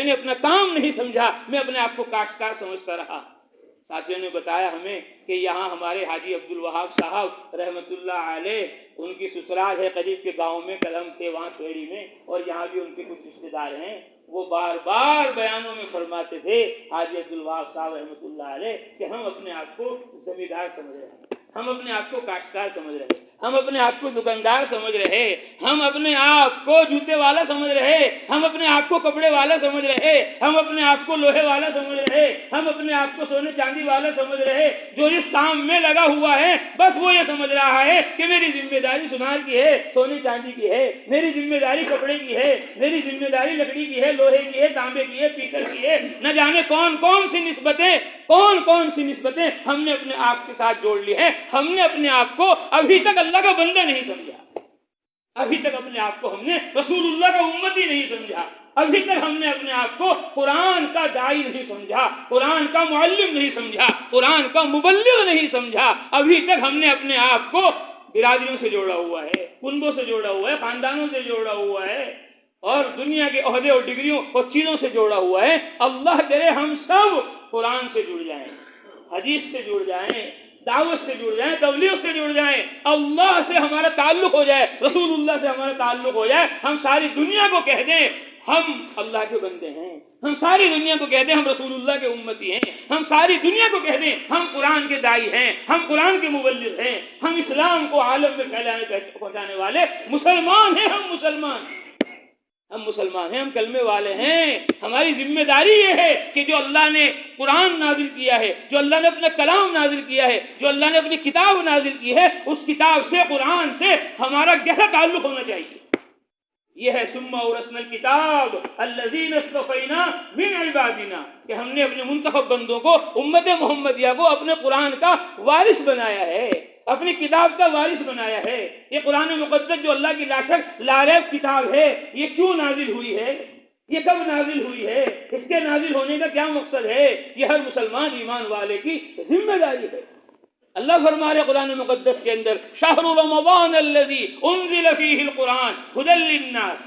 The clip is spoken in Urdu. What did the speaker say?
نے اپنا کام نہیں سمجھا، میں اپنے آپ کو کاشتکار سمجھتا رہا۔ ساتھیوں نے بتایا ہمیں کہ یہاں ہمارے حاجی عبدالوہاب صاحب رحمۃ اللہ علیہ، ان کی سسرال ہے قریب کے گاؤں میں کلم سے وہاں کھیڑی میں، اور یہاں بھی ان کے کچھ رشتے دار ہیں۔ وہ بار بار بیانوں میں فرماتے تھے حاجی عبدالوہاب صاحب رحمۃ اللہ علیہ کہ ہم اپنے آپ کو زمیندار سمجھ رہے ہیں، ہم اپنے آپ کو کاشتکار سمجھ رہے ہیں، ہم اپنے آپ کو دکاندار سمجھ رہے، ہم اپنے آپ کو جوتے والا سمجھ رہے، ہم اپنے آپ کو کپڑے والا سمجھ رہے، ہم اپنے آپ کو لوہے والا سمجھ رہے، ہم اپنے آپ کو سونے چاندی والا سمجھ رہے۔ جو اس کام میں لگا ہوا ہے بس وہ یہ سمجھ رہا ہے کہ میری ذمہ داری سونار کی ہے، سونے چاندی کی ہے، میری ذمہ داری کپڑے کی ہے، میری ذمہ داری لکڑی کی ہے، لوہے کی ہے، تانبے کی ہے، پیتل کی ہے، نہ جانے کون کون سی نسبتیں ہم نے اپنے آپ کے ساتھ جوڑ لی ہیں۔ ہم نے اپنے آپ کو ابھی تک اللہ کا بندہ نہیں سمجھا، ابھی تک اپنے آپ کو ہم نے رسول اللہ کا امتی نہیں سمجھا، ابھی تک ہم نے اپنے آپ کو قرآن کا داعی نہیں سمجھا، قرآن کا معلم نہیں سمجھا، قرآن کا مبلغ نہیں سمجھا، ابھی تک ہم نے اپنے آپ کو برادریوں سے جوڑا ہوا ہے، کنبوں سے جوڑا ہوا ہے، خاندانوں سے جوڑا ہوا ہے، اور دنیا کے عہدے اور ڈگریوں اور چیزوں سے جوڑا ہوا ہے۔ اللہ کرے ہم سب قرآن سے جڑ جائیں، حدیث سے جڑ جائیں، دعوت سے جڑ جائیں، تبلیغ سے جڑ جائیں، اللہ سے ہمارا تعلق ہو جائے، رسول اللہ سے ہمارا تعلق ہو جائے، ہم ساری دنیا کو کہہ دیں ہم اللہ کے بندے ہیں، ہم ساری دنیا کو کہہ دیں ہم رسول اللہ کے امتی ہیں، ہم ساری دنیا کو کہہ دیں ہم قرآن کے داعی ہیں، ہم قرآن کے مبلغ ہیں، ہم اسلام کو عالم میں پہنچانے والے مسلمان ہیں، ہم مسلمان ہیں، ہم کلمے والے ہیں۔ ہماری ذمہ داری یہ ہے کہ جو اللہ نے قرآن نازل کیا ہے، جو اللہ نے اپنا کلام نازل کیا ہے، جو اللہ نے اپنی کتاب نازل کی ہے، اس کتاب سے، قرآن سے ہمارا گہرا تعلق ہونا چاہیے۔ یہ ہے ثم اورثنا الکتاب الذین اصطفینا من عبادنا، کہ ہم نے اپنے منتخب بندوں کو، امت محمدیہ کو اپنے قرآن کا وارث بنایا ہے، اپنی کتاب کا وارث بنایا ہے۔ یہ قرآن مقدس جو اللہ کی لا شک لا ریب کتاب ہے، یہ کیوں نازل ہوئی ہے، یہ کب نازل ہوئی ہے، اس کے نازل ہونے کا کیا مقصد ہے، یہ ہر مسلمان ایمان والے کی ذمہ داری ہے۔ اللہ فرما رہے قرآن مقدس کے اندر شہر رمضان الذی انزل فیہ القرآن ھدی للناس،